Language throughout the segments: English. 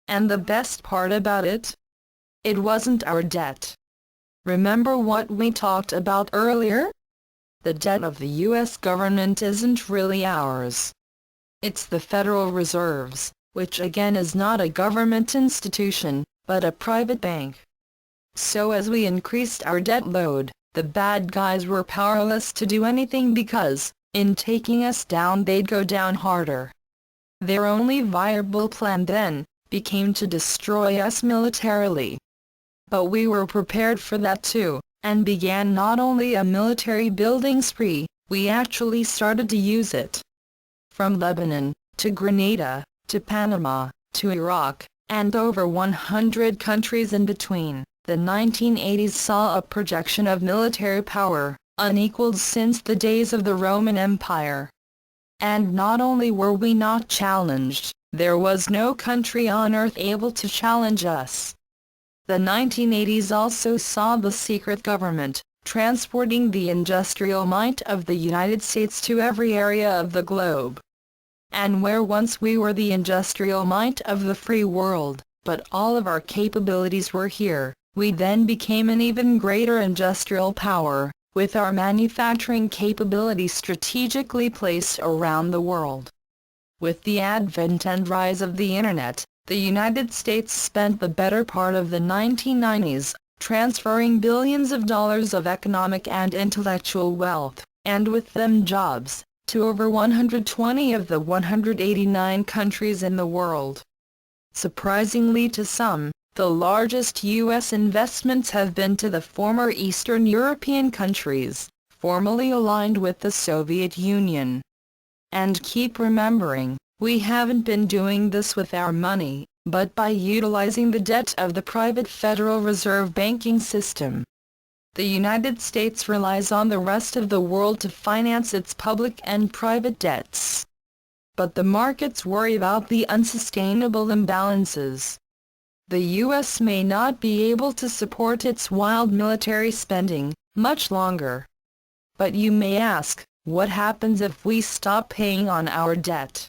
And the best part about it? It wasn't our debt. Remember what we talked about earlier? The debt of the U.S. government isn't really ours. It's the Federal Reserve's, which again is not a government institution, but a private bank. So as we increased our debt load, the bad guys were powerless to do anything because, in taking us down, they'd go down harder. Their only viable plan then became to destroy us militarily. But we were prepared for that too, and began not only a military building spree, we actually started to use it. From Lebanon, to Grenada, to Panama, to Iraq, and over 100 countries in between, the 1980s saw a projection of military power, unequaled since the days of the Roman Empire. And not only were we not challenged, there was no country on earth able to challenge us. The 1980s also saw the secret government transporting the industrial might of the United States to every area of the globe. And where once we were the industrial might of the free world, but all of our capabilities were here, we then became an even greater industrial power, with our manufacturing capabilities strategically placed around the world. With the advent and rise of the Internet, the United States spent the better part of the 1990s transferring billions of dollars of economic and intellectual wealth, and with them jobs, to over 120 of the 189 countries in the world. Surprisingly to some, the largest U.S. investments have been to the former Eastern European countries, formerly aligned with the Soviet Union. And keep remembering, we haven't been doing this with our money, but by utilizing the debt of the private Federal Reserve banking system. The United States relies on the rest of the world to finance its public and private debts. But the markets worry about the unsustainable imbalances. The U.S. may not be able to support its wild military spending much longer. But you may ask, what happens if we stop paying on our debt?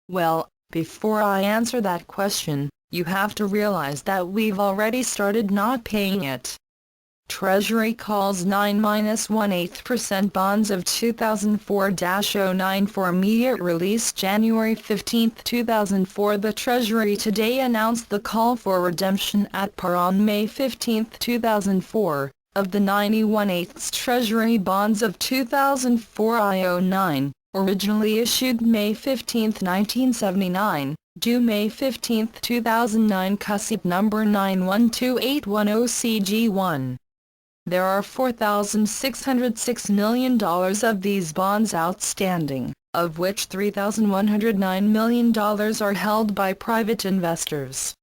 Well, before I answer that question, you have to realize that we've already started not paying it. Treasury calls 9-1/8% bonds of 2004-09 for immediate release January 15, 2004. The Treasury today announced the call for redemption at par on May 15, 2004, of the 9-1/8 Treasury bonds of 2004-09, originally issued May 15, 1979, due May 15, 2009, CUSIP number 912810CG1. There are $4,606 million of these bonds outstanding, of which $3,109 million are held by private investors.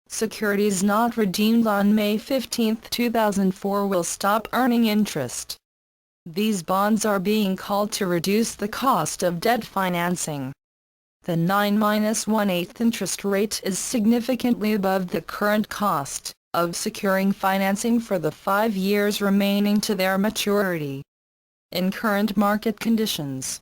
Securities not redeemed on May 15, 2004 will stop earning interest. These bonds are being called to reduce the cost of debt financing. The 9-1/8 interest rate is significantly above the current cost of securing financing for the 5 years remaining to their maturity. In current market conditions,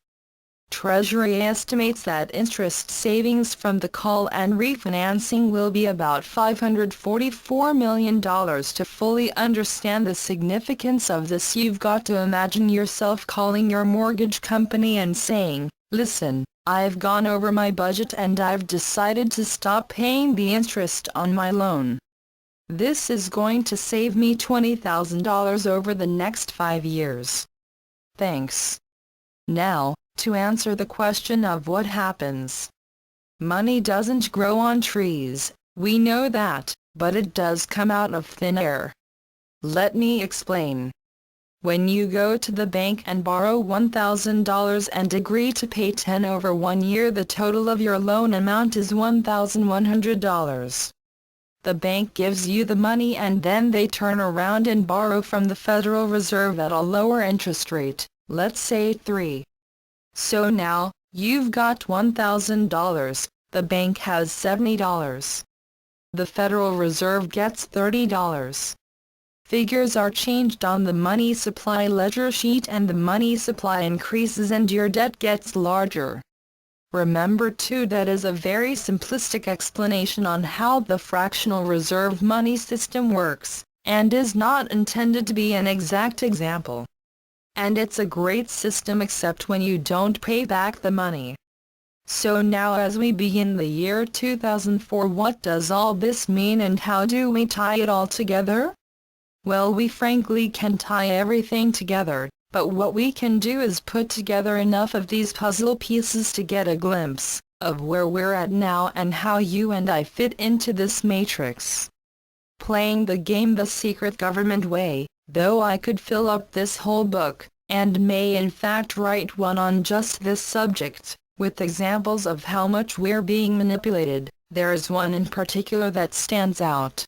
Treasury estimates that interest savings from the call and refinancing will be about $544 million. To fully understand the significance of this, you've got to imagine yourself calling your mortgage company and saying, "Listen, I've gone over my budget and I've decided to stop paying the interest on my loan. This is going to save me $20,000 over the next 5 years. Thanks." Now, to answer the question of what happens. Money doesn't grow on trees, we know that, but it does come out of thin air. Let me explain. When you go to the bank and borrow $1,000 and agree to pay 10 over 1 year, the total of your loan amount is $1,100. The bank gives you the money and then they turn around and borrow from the Federal Reserve at a lower interest rate, let's say 3. So now, you've got $1,000, the bank has $70. The Federal Reserve gets $30. Figures are changed on the money supply ledger sheet and the money supply increases and your debt gets larger. Remember too, that is a very simplistic explanation on how the fractional reserve money system works, and is not intended to be an exact example. And it's a great system except when you don't pay back the money. So now as we begin the year 2004, what does all this mean and how do we tie it all together? Well, we frankly can tie everything together, but what we can do is put together enough of these puzzle pieces to get a glimpse of where we're at now and how you and I fit into this matrix. Playing the game the secret government way, though I could fill up this whole book, and may in fact write one on just this subject, with examples of how much we're being manipulated, there is one in particular that stands out.